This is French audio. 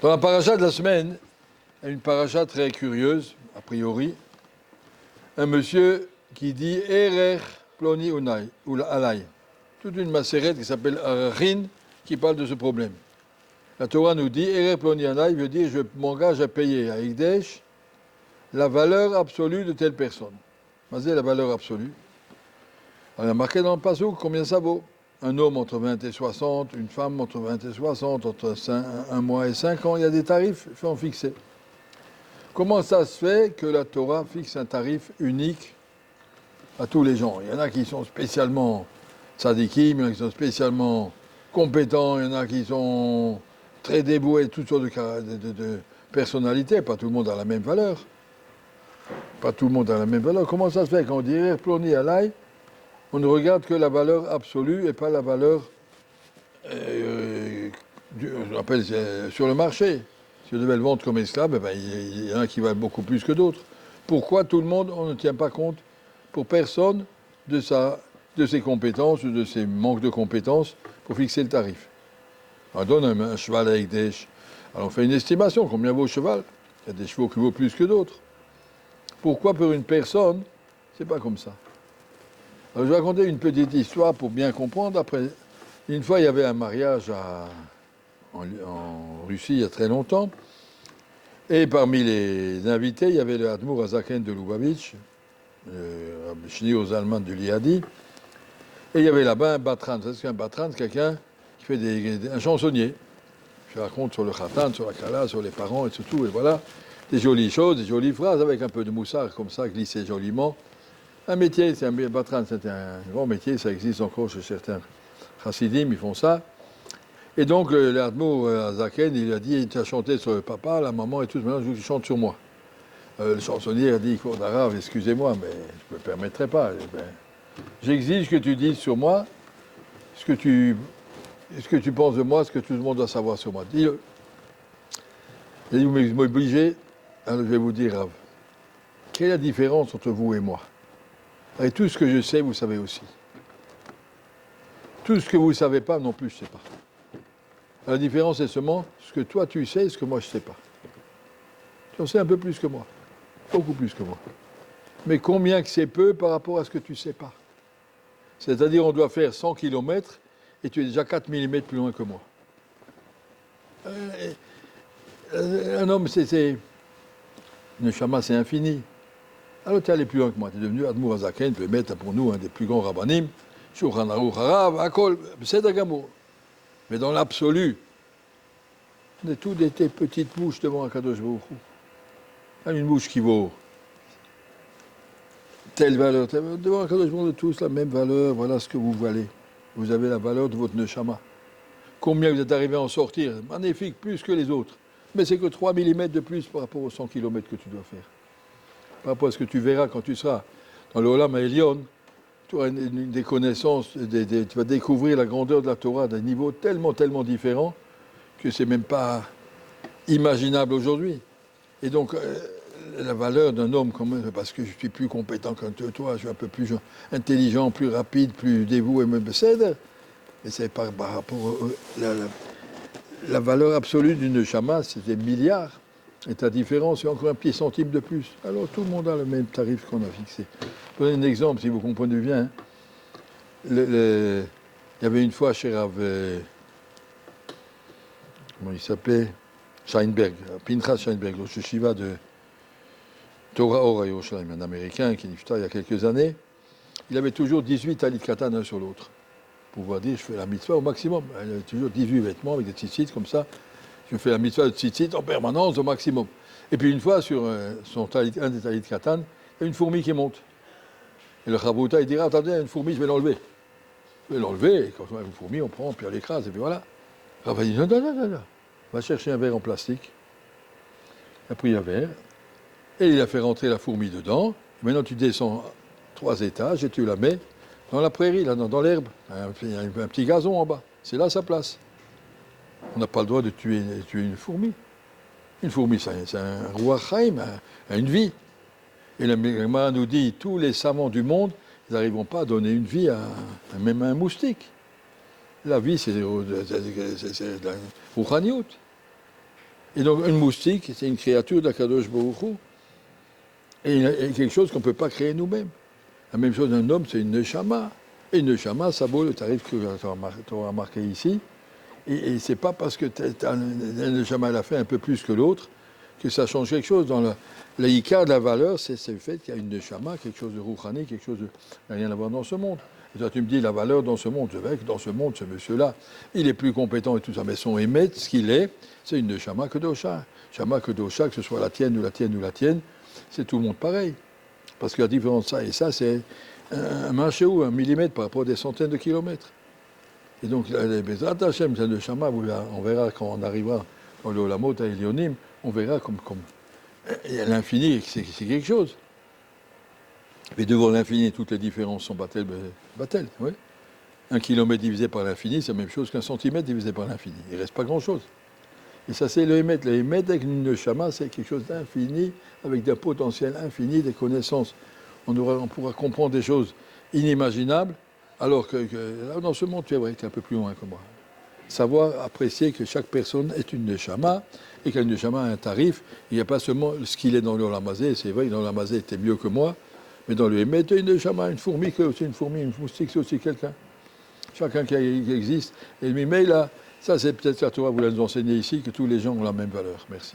Dans la paracha de la semaine, il y a une paracha très curieuse, a priori. Un monsieur qui dit « Erer ploni unai, ou alai ». Toute une macérette qui s'appelle Arachin qui parle de ce problème. La Torah nous dit « Erer ploni unai » veut dire « Je m'engage à payer à Hikdesh la valeur absolue de telle personne ». C'est la valeur absolue. On a marqué dans le Passouk combien ça vaut. Un homme entre 20 et 60, une femme entre 20 et 60, entre 1 mois et 5 ans, il y a des tarifs sont fixés. Comment ça se fait que la Torah fixe un tarif unique à tous les gens? Il y en a qui sont spécialement tzadikim, il y en a qui sont spécialement compétents, il y en a qui sont très dévoués, toutes sortes de personnalités. Pas tout le monde a la même valeur. Pas tout le monde a la même valeur. Comment ça se fait quand on dit « ploni alai », on ne regarde que la valeur absolue et pas la valeur on appelle, sur le marché. Si on devait le vendre comme esclave, il y en a qui valent beaucoup plus que d'autres. Pourquoi tout le monde, on ne tient pas compte, pour personne, de ses compétences ou de ses manques de compétences pour fixer le tarif? On donne un cheval avec des... Alors on fait une estimation, combien vaut le cheval? Il y a des chevaux qui vaut plus que d'autres. Pourquoi pour une personne, c'est pas comme ça? Alors, je vais raconter une petite histoire pour bien comprendre. Après, une fois, il y avait un mariage en Russie il y a très longtemps. Et parmi les invités, il y avait le Admour Azaken de Lubavitch, le Shneur Zalman de Liadi. Et il y avait là-bas un batran. C'est ce qu'un batran, c'est quelqu'un qui fait un chansonnier. Je raconte sur le khatan, sur la kala, sur les parents et sur tout. Et voilà, des jolies choses, des jolies phrases avec un peu de moussard comme ça, glissé joliment. Un métier, c'est un batran, c'est un grand métier, ça existe encore chez certains chassidim, ils font ça. Et donc, l'Admour Azaken, il a dit, tu as chanté sur le papa, la maman et tout, maintenant je veux que tu chantes sur moi. Le chansonnier a dit, cours d'arabe, excusez-moi, mais je ne me permettrai pas. J'exige que tu dises sur moi ce que tu penses de moi, ce que tout le monde doit savoir sur moi. Dis-le. Il a dit, vous m'obligez, alors je vais vous dire, Rav, quelle est la différence entre vous et moi? Et tout ce que je sais, vous savez aussi. Tout ce que vous ne savez pas, non plus, je ne sais pas. La différence, c'est seulement ce que toi, tu sais et ce que moi, je ne sais pas. Tu en sais un peu plus que moi. Beaucoup plus que moi. Mais combien que c'est peu par rapport à ce que tu ne sais pas? C'est-à-dire, on doit faire 100 km et tu es déjà 4 mm plus loin que moi. Un homme, c'est... Neshama, c'est infini. Alors tu es allé plus loin que moi, tu es devenu Admour Azaken, tu peux mettre pour nous un des plus grands rabbanim, Shulchan Aruch Harav, Akol, c'est Agamour. Mais dans l'absolu, on est tous des petites mouches devant Akadosh Baruch Hu. Une mouche qui vaut telle valeur, devant Akadosh Baruch Hu, tous la même valeur, voilà ce que vous valez. Vous avez la valeur de votre neshama. Combien vous êtes arrivé à en sortir? Magnifique, plus que les autres. Mais c'est que 3 mm de plus par rapport aux 100 km que tu dois faire. Par rapport à ce que tu verras quand tu seras dans le Olam Elion, tu auras des connaissances, tu vas découvrir la grandeur de la Torah d'un niveau tellement, tellement différent que c'est même pas imaginable aujourd'hui. Et donc, la valeur d'un homme comme moi, parce que je suis plus compétent que toi, je suis un peu plus intelligent, plus rapide, plus dévoué, mais c'est par rapport à la valeur absolue d'une neshama, c'est des milliards. Et ta différence, c'est encore un petit centime de plus. Alors tout le monde a le même tarif qu'on a fixé. Je vous donne un exemple, si vous comprenez bien. Il y avait une fois chez Rav... comment il s'appelait? Scheinberg, Pinchas Scheinberg, le Shiva de Torah Or Yerushalayim, un Américain qui nifta il y a quelques années. Il avait toujours 18 talit katan l'un sur l'autre. Pour pouvoir dire, je fais la mitzvah au maximum. Il avait toujours 18 vêtements avec des tzitzit comme ça. Je fais la mitzvah de tzitzit en permanence au maximum. Et puis une fois, sur un des talit katan, il y a une fourmi qui monte. Et le chabouta, il dira, attendez, une fourmi, je vais l'enlever. Je vais l'enlever, et quand on a une fourmi, on prend, puis on l'écrase, et puis voilà. Alors, il dit, non. Va chercher un verre en plastique. Il a pris un verre, et il a fait rentrer la fourmi dedans. Maintenant, tu descends 3 étages, et tu la mets dans la prairie, là, dans l'herbe. Il y a un petit gazon en bas. C'est là sa place. On n'a pas le droit de tuer une fourmi. Une fourmi, c'est un roi chaim, une vie. Et le Gemara nous dit, tous les savants du monde, ils n'arriveront pas à donner une vie même à un moustique. La vie, c'est la rouchaniout. Et donc, un moustique, c'est une créature d'Akadosh Baruch Hu, et quelque chose qu'on ne peut pas créer nous-mêmes. La même chose, un homme, c'est une neshama. Et une neshama, ça vaut le tarif que tu as remarqué ici. Et c'est pas parce que un neshama l'a fait un peu plus que l'autre que ça change quelque chose. Dans l'ikar de la valeur, c'est le fait qu'il y a une neshama, quelque chose de rouchani, quelque chose de n'a rien à voir dans ce monde. Et toi, tu me dis la valeur dans ce monde. Je veux que dans ce monde, ce monsieur-là, il est plus compétent et tout ça. Mais son émet, ce qu'il est, c'est une neshama kedosha. Neshama kedosha, que ce soit la tienne ou la tienne ou la tienne, c'est tout le monde pareil. Parce que la différence, ça et ça, c'est un marché ou un millimètre par rapport à des centaines de kilomètres. Et donc, les Bezrat Hashem, c'est le Shama, on verra quand on arrivera dans le Olamot à Elionim, on verra comme l'infini, c'est quelque chose. Mais devant l'infini, toutes les différences sont battelles, oui. 1 kilomètre divisé par l'infini, c'est la même chose qu'un centimètre divisé par l'infini. Il ne reste pas grand-chose. Et ça, c'est le Hémet. Le Hémet, avec une Shama, c'est quelque chose d'infini, avec des potentiels infinis, des connaissances. On pourra comprendre des choses inimaginables, alors que là, dans ce monde, tu es vrai, tu es un peu plus loin que moi. Savoir apprécier que chaque personne est une Neshama, et qu'une Neshama a un tarif. Il n'y a pas seulement ce qu'il est dans le Olamazé, c'est vrai que dans le Olamazé, tu es mieux que moi, mais dans le Hémet, tu es une Neshama, une fourmi, c'est aussi une fourmi, une moustique, c'est aussi quelqu'un. Chacun qui existe. Et le Mimei, là, ça c'est peut-être la Torah, vous nous enseigner ici, que tous les gens ont la même valeur. Merci.